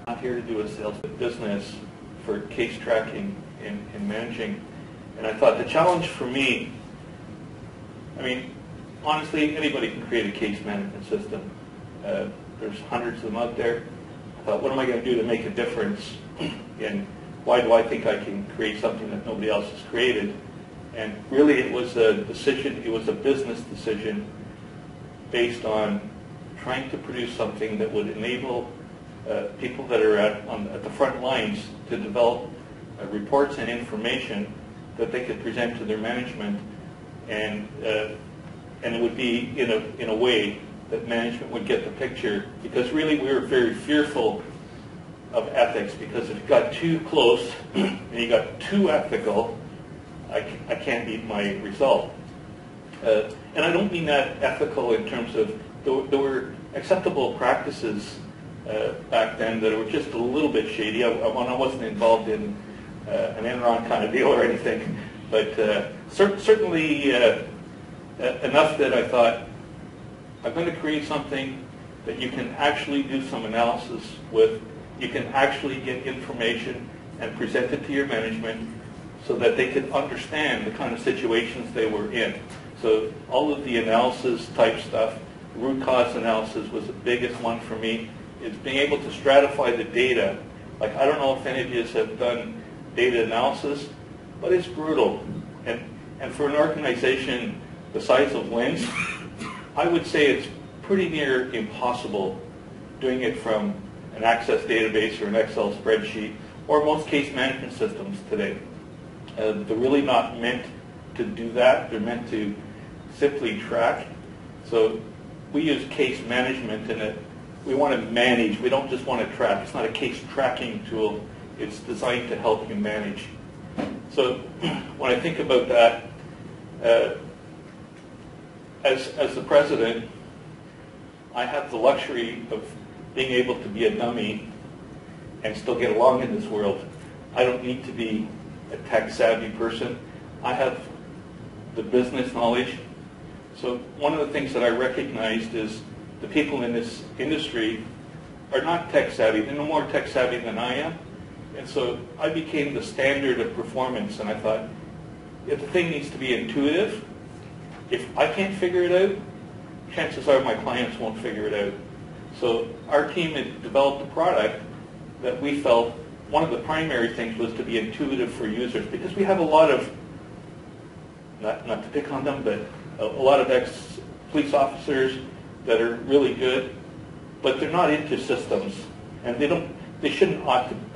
not here to do a sales business for case tracking and managing. And I thought the challenge for me, I mean, honestly, anybody can create a case management system. There's hundreds of them out there. I thought, what am I going to do to make a difference? And why do I think I can create something that nobody else has created? And really it was a decision, it was a business decision based on trying to produce something that would enable people that are at the front lines to develop reports and information that they could present to their management, and it would be in a way that management would get the picture, because really we were very fearful of ethics, because if it got too close and you got too ethical, I can't meet my result. And I don't mean that ethical in terms of, there were acceptable practices back then that were just a little bit shady. I wasn't involved in an Enron kind of deal or anything, but certainly enough that I thought, I'm going to create something that you can actually do some analysis with, you can actually get information and present it to your management so that they could understand the kind of situations they were in. So all of the analysis type stuff, root cause analysis was the biggest one for me. It's being able to stratify the data. Like, I don't know if any of you have done data analysis, but it's brutal. And for an organization the size of Lyn's, I would say it's pretty near impossible doing it from an Access database or an Excel spreadsheet, or most case management systems today. They're really not meant to do that. They're meant to simply track. So we use case management in it. We want to manage. We don't just want to track. It's not a case tracking tool. It's designed to help you manage. So when I think about that, as the president, I have the luxury of being able to be a dummy and still get along in this world. I don't need to be a tech-savvy person. I have the business knowledge. So one of the things that I recognized is the people in this industry are not tech-savvy. They're no more tech-savvy than I am. And so I became the standard of performance, and I thought, if the thing needs to be intuitive, if I can't figure it out, chances are my clients won't figure it out. So our team had developed a product that we felt one of the primary things was to be intuitive for users, because we have a lot of, not to pick on them, but a lot of ex-police officers that are really good, but they're not into systems, and they shouldn't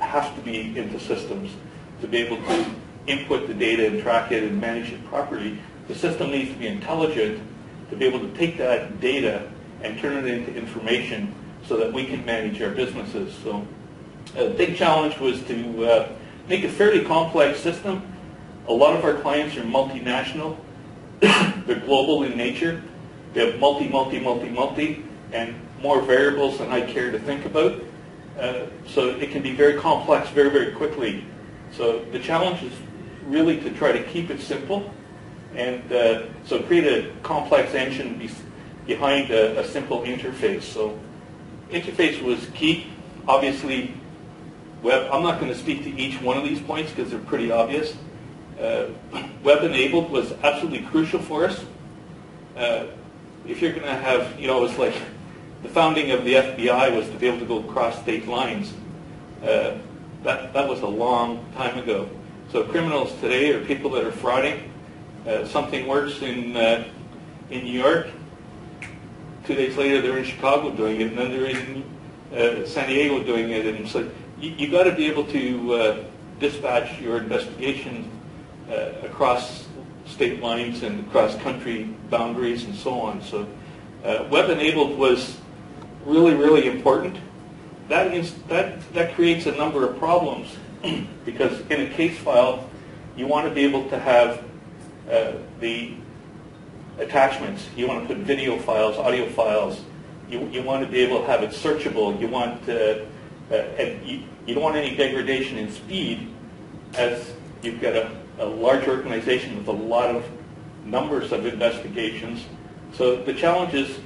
have to be into systems to be able to input the data and track it and manage it properly. The system needs to be intelligent to be able to take that data and turn it into information so that we can manage our businesses. So a big challenge was to make a fairly complex system. A lot of our clients are multinational. They're global in nature. They have multi, and more variables than I care to think about. So it can be very complex very, very quickly. So the challenge is really to try to keep it simple, and so create a complex engine behind a simple interface. So interface was key. Obviously, web, I'm not going to speak to each one of these points because they're pretty obvious. Web-enabled was absolutely crucial for us. If you're going to have, it's like the founding of the FBI was to be able to go across state lines. That was a long time ago. So criminals today are people that are frauding. Something works in New York. 2 days later, they're in Chicago doing it, and then they're in San Diego doing it. And so you got to be able to dispatch your investigation across state lines and across country boundaries and so on. So web-enabled was really, really important. That creates a number of problems because in a case file, you want to be able to have the attachments. You want to put video files, audio files. You want to be able to have it searchable. You want and you don't want any degradation in speed, as you've got a large organization with a lot of numbers of investigations. So the challenge is,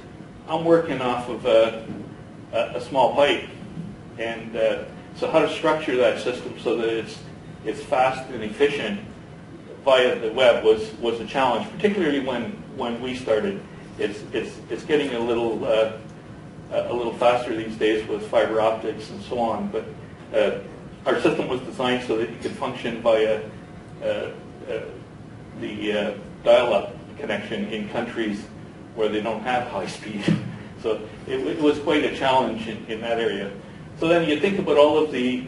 I'm working off of a small pipe, and So how to structure that system so that it's fast and efficient via the web was a challenge, particularly when we started. It's getting a little faster these days with fiber optics and so on, but our system was designed so that you could function via the dial-up connection in countries where they don't have high speed. So it was quite a challenge in that area. So then you think about all of the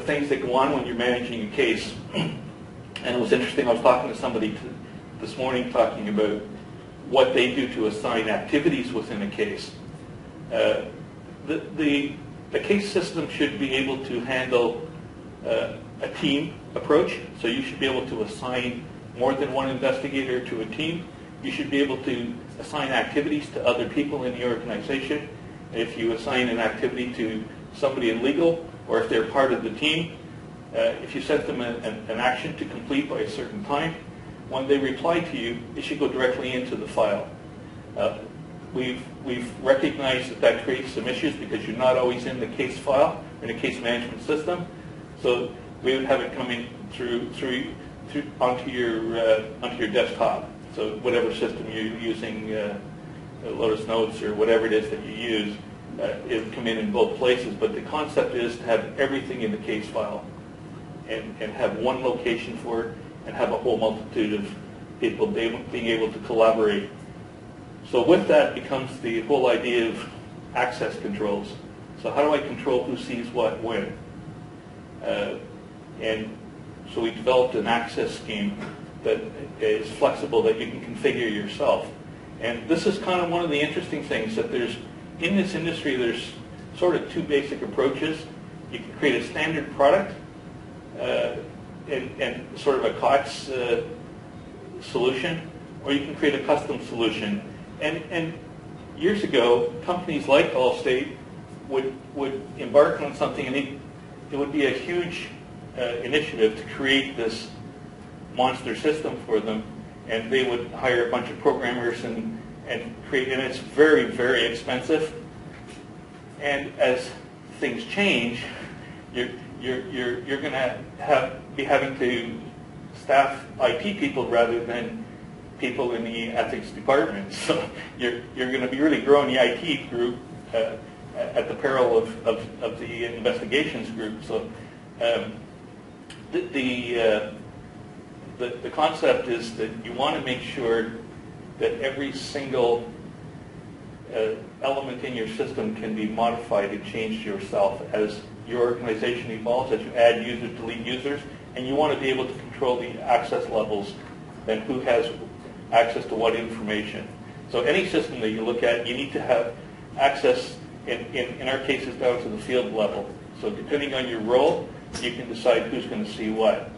things that go on when you're managing a case. And it was interesting, I was talking to somebody this morning talking about what they do to assign activities within a case. The case system should be able to handle a team approach, so you should be able to assign more than one investigator to a team. You should be able to assign activities to other people in the organization. If you assign an activity to somebody in legal, or if they're part of the team, if you set them an action to complete by a certain time, when they reply to you, it should go directly into the file. We've recognized that creates some issues because you're not always in the case file, in a case management system. So we would have it coming through onto your desktop. So whatever system you're using, Lotus Notes or whatever it is that you use, it would come in both places. But the concept is to have everything in the case file and have one location for it and have a whole multitude of people being able to collaborate. So with that becomes the whole idea of access controls. So how do I control who sees what when? And so we developed an access scheme that is flexible, that you can configure yourself. And this is kind of one of the interesting things, that in this industry there's sort of two basic approaches. You can create a standard product and sort of a COTS solution, or you can create a custom solution. And years ago, companies like AllState would embark on something, and it would be a huge initiative to create this monster system for them, and they would hire a bunch of programmers and create, and it's very, very expensive. And as things change, you're going to be having to staff IT people rather than people in the ethics department. So you're going to be really growing the IT group at the peril of the investigations group. So the concept is that you want to make sure that every single element in your system can be modified and changed yourself as your organization evolves, as you add users, delete users, and you want to be able to control the access levels and who has access to what information. So any system that you look at, you need to have access, in our cases, down to the field level. So depending on your role, you can decide who's going to see what.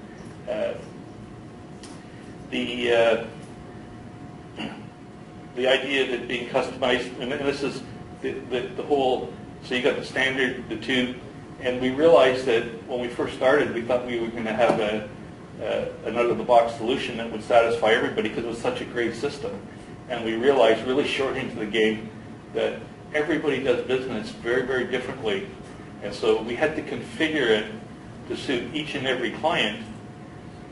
The idea that being customized, and this is the whole, so you got the standard, the two, and we realized that when we first started, we thought we were going to have an out-of-the-box solution that would satisfy everybody because it was such a great system. And we realized really short into the game that everybody does business very, very differently. And so we had to configure it to suit each and every client.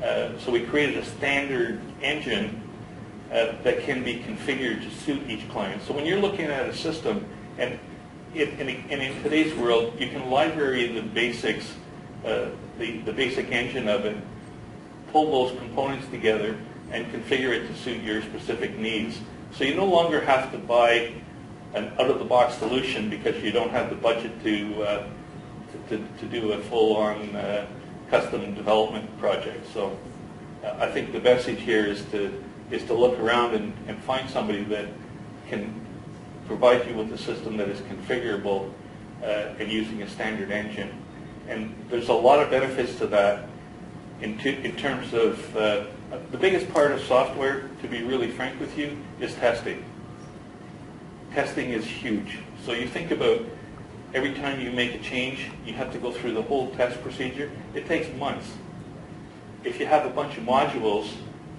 So we created a standard engine that can be configured to suit each client. So when you're looking at a system, and in today's world, you can library the basics, the basic engine of it, pull those components together, and configure it to suit your specific needs. So you no longer have to buy an out-of-the-box solution because you don't have the budget to do a full-on custom development project. So I think the message here is to look around and find somebody that can provide you with a system that is configurable and using a standard engine. And there's a lot of benefits to that in terms of the biggest part of software, to be really frank with you, is testing. Testing is huge. So you think about every time you make a change, you have to go through the whole test procedure. It takes months. If you have a bunch of modules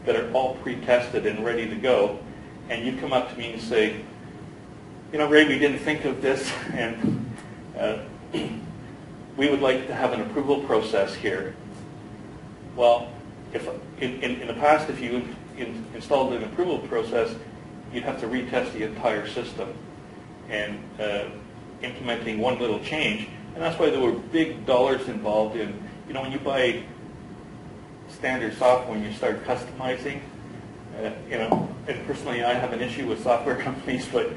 that are all pre-tested and ready to go, and you come up to me and say, you know, Ray, we didn't think of this, and we would like to have an approval process here. Well, if in the past, if you installed an approval process, you'd have to retest the entire system and implementing one little change. And that's why there were big dollars involved in, you know, when you buy standard software and you start customizing, you know, and personally I have an issue with software companies, but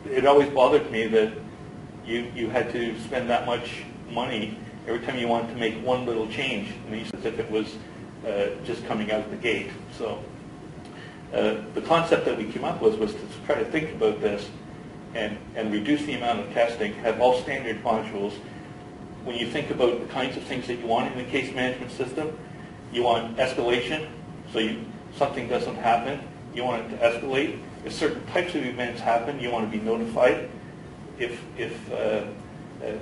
it always bothered me that you had to spend that much money every time you wanted to make one little change, and as if it was just coming out the gate. So the concept that we came up with was to try to think about this and reduce the amount of testing, have all standard modules. When you think about the kinds of things that you want in the case management system, you want escalation, so something doesn't happen, you want it to escalate. If certain types of events happen, you want to be notified.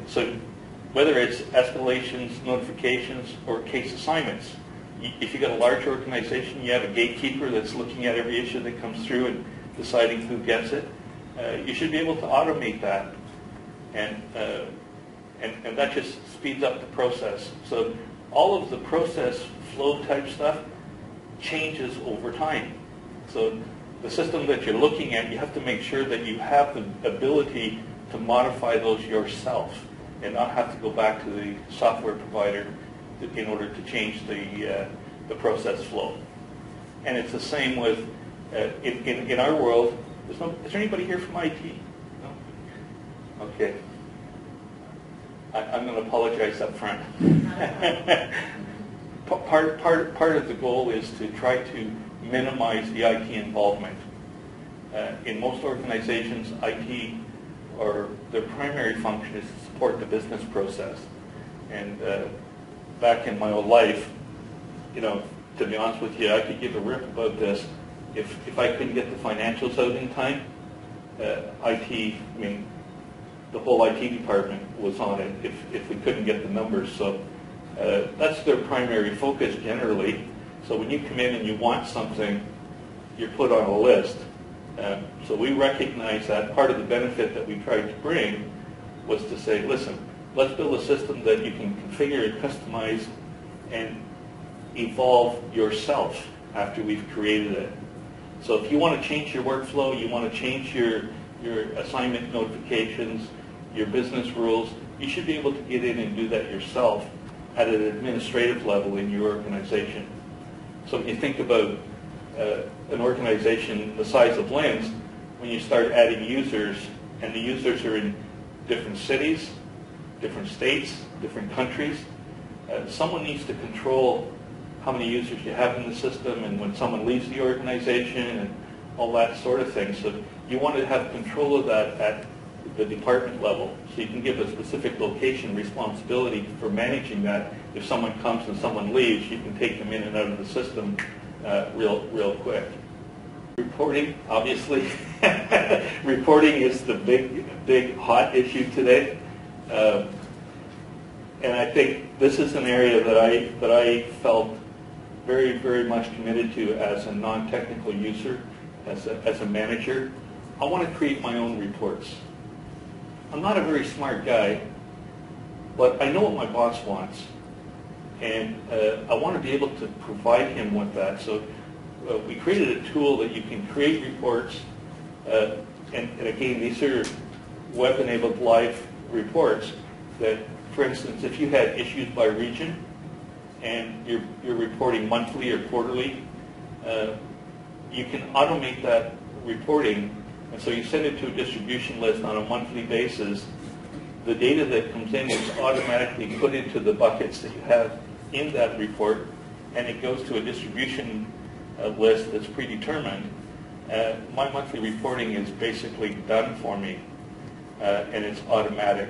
So whether it's escalations, notifications, or case assignments, if you've got a large organization, you have a gatekeeper that's looking at every issue that comes through and deciding who gets it. You should be able to automate that, and that just speeds up the process. So all of the process flow type stuff changes over time. So the system that you're looking at, you have to make sure that you have the ability to modify those yourself and not have to go back to the software provider in order to change the process flow. And it's the same with, in our world, is there anybody here from IT? No? Okay. I'm going to apologize up front. Part of the goal is to try to minimize the IT involvement. In most organizations, IT, or their primary function is to support the business process. And back in my old life, you know, to be honest with you, I could give a rip about this. If I couldn't get the financials out in time, IT, I mean, the whole IT department was on it if we couldn't get the numbers. So that's their primary focus generally. So when you come in and you want something, you're put on a list. So we recognize that part of the benefit that we tried to bring was to say, listen, let's build a system that you can configure and customize and evolve yourself after we've created it. So if you want to change your workflow, you want to change your assignment notifications, your business rules, you should be able to get in and do that yourself at an administrative level in your organization. So when you think about an organization the size of Lyn's, when you start adding users, and the users are in different cities, different states, different countries, someone needs to control how many users you have in the system, and when someone leaves the organization, and all that sort of thing. So you want to have control of that at the department level, so you can give a specific location responsibility for managing that. If someone comes and someone leaves, you can take them in and out of the system real quick. Reporting, obviously. Reporting is the big hot issue today. And I think this is an area that I felt very much committed to as a non-technical user, as a manager. I want to create my own reports. I'm not a very smart guy, but I know what my boss wants, and I want to be able to provide him with that. So we created a tool that you can create reports, and again, these are web-enabled live reports that, for instance, if you had issues by region and you're reporting monthly or quarterly, you can automate that reporting. And so you send it to a distribution list on a monthly basis. The data that comes in is automatically put into the buckets that you have in that report, and it goes to a distribution list that's predetermined. My monthly reporting is basically done for me, and it's automatic.